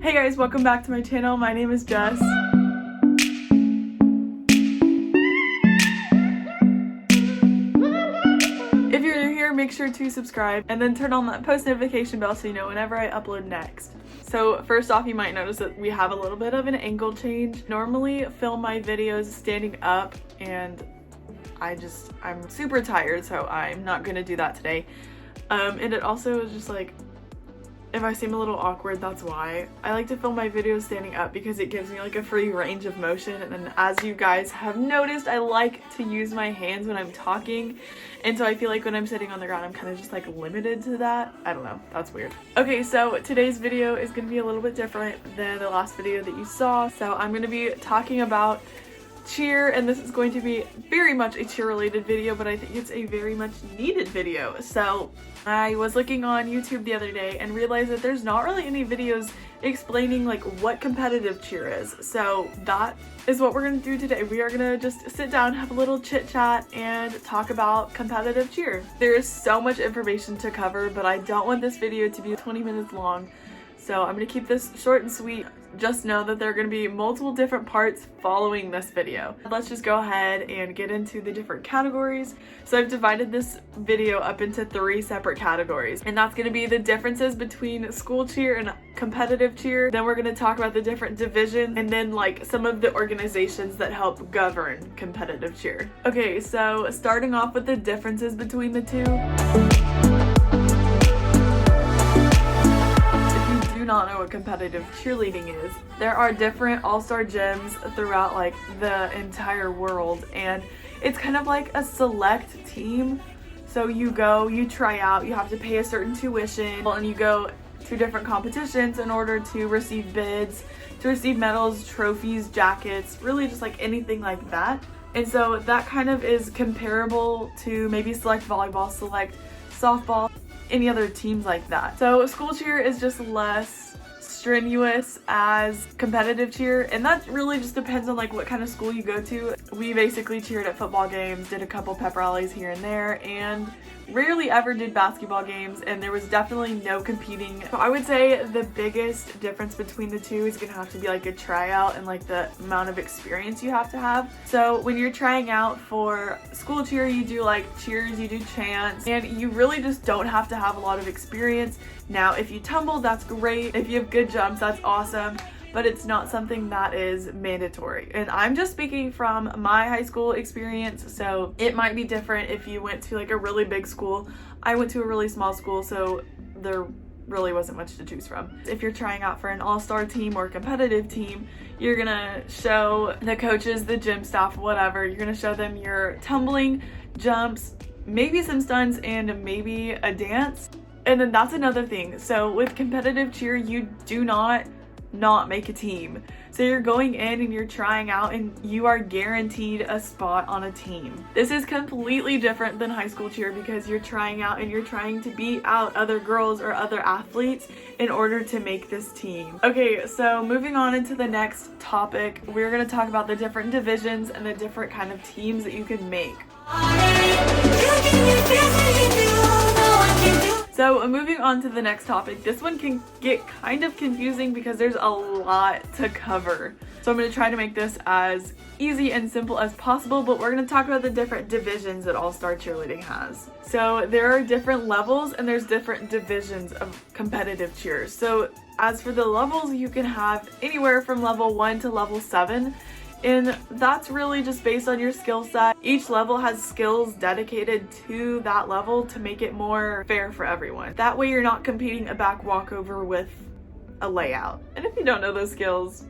Hey guys, welcome back to my channel. My name is Jess. If you're new here, make sure to subscribe and then turn on that post notification bell so you know whenever I upload next. So first off, you might notice that we have a little bit of an angle change. Normally film my videos standing up and I'm super tired, so I'm not gonna do that today. And it also is just like, if I seem a little awkward, that's why. I like to film my videos standing up because it gives me like a free range of motion, and then as you guys have noticed, I like to use my hands when I'm talking, and so I feel like when I'm sitting on the ground I'm kind of just like limited to that. I don't know, that's weird. Okay, so today's video is going to be a little bit different than the last video that you saw. So I'm going to be talking about cheer, and this is going to be very much a cheer related video, but I think it's a very much needed video. So I was looking on YouTube the other day and realized that there's not really any videos explaining like what competitive cheer is. So that is what we're gonna do today. We are gonna just sit down, have a little chit chat, and talk about competitive cheer. There is so much information to cover, but I don't want this video to be 20 minutes long. So I'm gonna keep this short and sweet. Just know that there are going to be multiple different parts following this video. Let's just go ahead and get into the different categories. So I've divided this video up into 3 separate categories, and that's going to be the differences between school cheer and competitive cheer. Then we're going to talk about the different divisions, and then like some of the organizations that help govern competitive cheer. Okay, so starting off with the differences between the two. Not know what competitive cheerleading is. There are different all-star gyms throughout like the entire world, and it's kind of like a select team. So you go, you try out, you have to pay a certain tuition, and you go to different competitions in order to receive bids, to receive medals, trophies, jackets, really just like anything like that. And so that kind of is comparable to maybe select volleyball, select softball, any other teams like that. So school cheer is just less strenuous as competitive cheer, and that really just depends on like what kind of school you go to. We basically cheered at football games, did a couple pep rallies here and there, and rarely ever did basketball games, and there was definitely no competing. So I would say the biggest difference between the two is gonna have to be like a tryout and like the amount of experience you have to have. So when you're trying out for school cheer, you do like cheers, you do chants, and you really just don't have to have a lot of experience. Now if you tumble, that's great. If you have good jumps, that's awesome, but it's not something that is mandatory. And I'm just speaking from my high school experience, so it might be different if you went to like a really big school. I went to a really small school, so there really wasn't much to choose from. If you're trying out for an all-star team or competitive team, you're gonna show the coaches, the gym staff, whatever, you're gonna show them your tumbling, jumps, maybe some stunts, and maybe a dance. And then that's another thing. So with competitive cheer, you do not make a team. So you're going in and you're trying out, and you are guaranteed a spot on a team. This is completely different than high school cheer because you're trying out and you're trying to beat out other girls or other athletes in order to make this team. Okay, so moving on into the next topic, we're going to talk about the different divisions and the different kind of teams that you can make. So moving on to the next topic, this one can get kind of confusing because there's a lot to cover. So I'm going to try to make this as easy and simple as possible, but we're going to talk about the different divisions that All-Star Cheerleading has. So there are different levels and there's different divisions of competitive cheer. So as for the levels, you can have anywhere from level 1 to level 7. And that's really just based on your skill set. Each level has skills dedicated to that level to make it more fair for everyone. That way you're not competing a back walkover with a layout. And if you don't know those skills,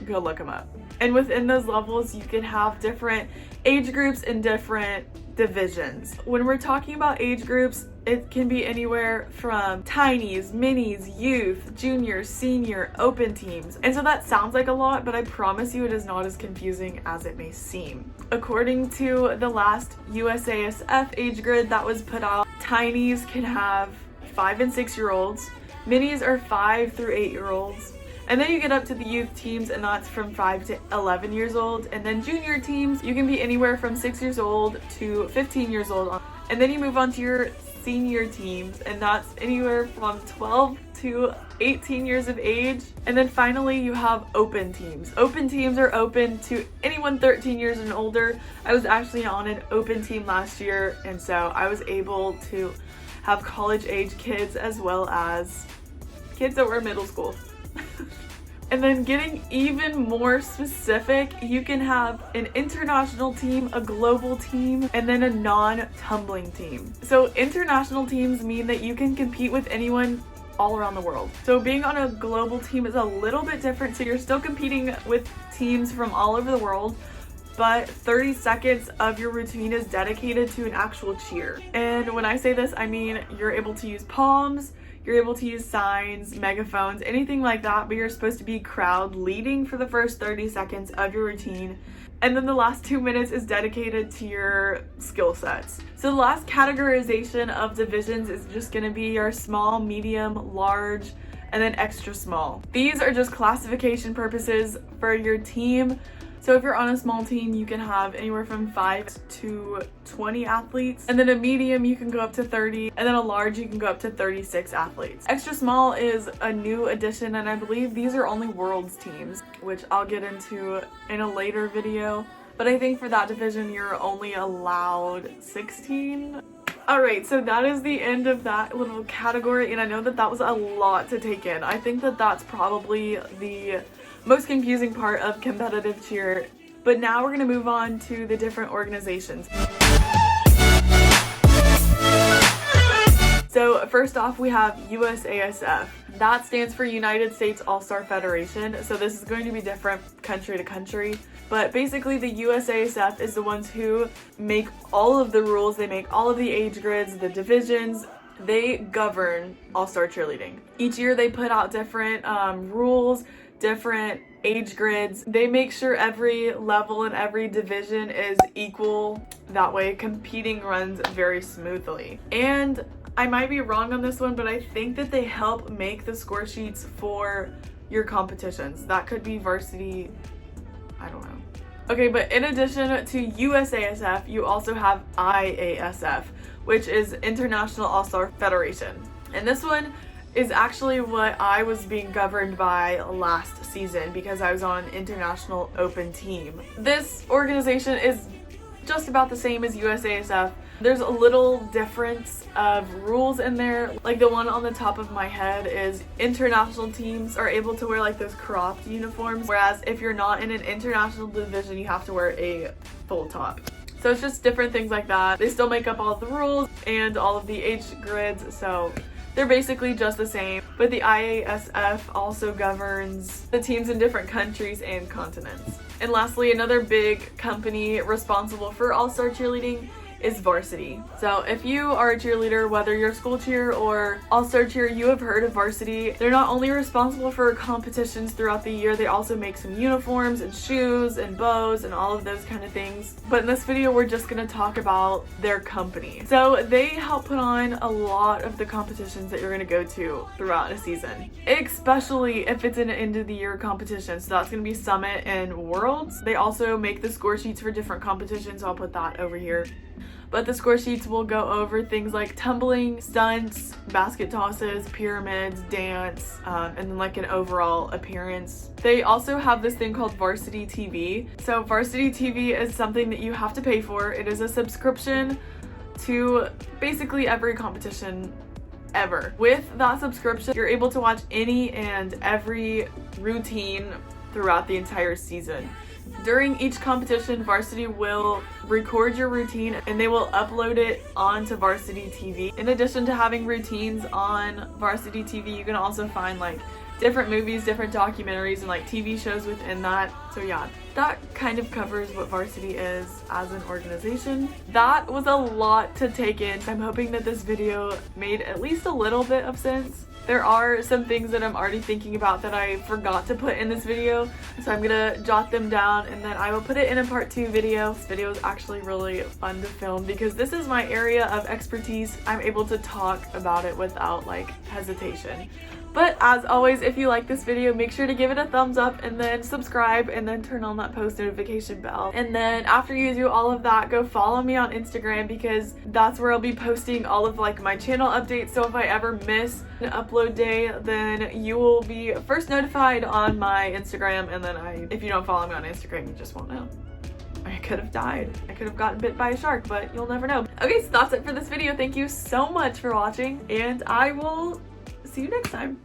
go look them up. And within those levels, you can have different age groups and different divisions. When we're talking about age groups, it can be anywhere from tinies, minis, youth, junior, senior, open teams. And so that sounds like a lot, but I promise you it is not as confusing as it may seem. According to the last usasf age grid that was put out, tinies can have 5 and 6-year-olds, minis are 5 through 8-year-olds, and then you get up to the youth teams, and that's from 5 to 11 years old. And then junior teams, you can be anywhere from 6 years old to 15 years old. And then you move on to your senior teams, and that's anywhere from 12 to 18 years of age. And then finally you have open teams. Open teams are open to anyone 13 years and older. I was actually on an open team last year, and so I was able to have college age kids as well as kids that were in middle school. And then getting even more specific, you can have an international team, a global team, and then a non-tumbling team. So international teams mean that you can compete with anyone all around the world. So being on a global team is a little bit different. So you're still competing with teams from all over the world, but 30 seconds of your routine is dedicated to an actual cheer. And when I say this, I mean you're able to use palms, you're able to use signs, megaphones, anything like that, but you're supposed to be crowd leading for the first 30 seconds of your routine. And then the last 2 minutes is dedicated to your skill sets. So the last categorization of divisions is just gonna be your small, medium, large, and then extra small. These are just classification purposes for your team. So if you're on a small team, you can have anywhere from 5 to 20 athletes. And then a medium, you can go up to 30. And then a large, you can go up to 36 athletes. Extra small is a new addition, and I believe these are only world's teams, which I'll get into in a later video. But I think for that division, you're only allowed 16. Alright, so that is the end of that little category, and I know that that was a lot to take in. I think that that's probably the most confusing part of competitive cheer. But now we're going to move on to the different organizations. So first off, we have USASF. That stands for United States All-Star Federation. So this is going to be different country to country. But basically the USASF is the ones who make all of the rules. They make all of the age grids, the divisions. They govern All-Star Cheerleading. Each year they put out different rules, different age grids. They make sure every level and every division is equal. That way competing runs very smoothly. And I might be wrong on this one, but I think that they help make the score sheets for your competitions. That could be varsity, I don't know. Okay, but in addition to USASF, you also have IASF, which is International All-Star Federation. And this one is actually what I was being governed by last season because I was on an international open team. This organization is just about the same as USASF. There's a little difference of rules in there. Like the one on the top of my head is international teams are able to wear like those cropped uniforms, whereas if you're not in an international division, you have to wear a full top. So it's just different things like that. They still make up all of the rules and all of the age grids, so they're basically just the same. But the IASF also governs the teams in different countries and continents. And lastly, another big company responsible for All-Star Cheerleading is Varsity. So if you are a cheerleader, whether you're school cheer or all-star cheer, you have heard of Varsity. They're not only responsible for competitions throughout the year, they also make some uniforms and shoes and bows and all of those kind of things. But in this video, we're just gonna talk about their company. So they help put on a lot of the competitions that you're gonna go to throughout a season, especially if it's an end of the year competition. So that's gonna be Summit and Worlds. They also make the score sheets for different competitions, so I'll put that over here. But the score sheets will go over things like tumbling, stunts, basket tosses, pyramids, dance, and then like an overall appearance. They also have this thing called Varsity TV. So Varsity TV is something that you have to pay for. It is a subscription to basically every competition ever. With that subscription, you're able to watch any and every routine throughout the entire season. During each competition, Varsity will record your routine and they will upload it onto Varsity TV. In addition to having routines on Varsity TV, you can also find like different movies, different documentaries, and like TV shows within that. So yeah, that kind of covers what Varsity is as an organization. That was a lot to take in. I'm hoping that this video made at least a little bit of sense. There are some things that I'm already thinking about that I forgot to put in this video, so I'm gonna jot them down and then I will put it in a part 2 video. This video is actually really fun to film because this is my area of expertise. I'm able to talk about it without like hesitation. But as always, if you like this video, make sure to give it a thumbs up and then subscribe and then turn on that post notification bell. And then after you do all of that, go follow me on Instagram because that's where I'll be posting all of like my channel updates. So if I ever miss an upload day, then you will be first notified on my Instagram. And then if you don't follow me on Instagram, you just won't know. I could have died. I could have gotten bit by a shark, but you'll never know. Okay, so that's it for this video. Thank you so much for watching, and I will see you next time.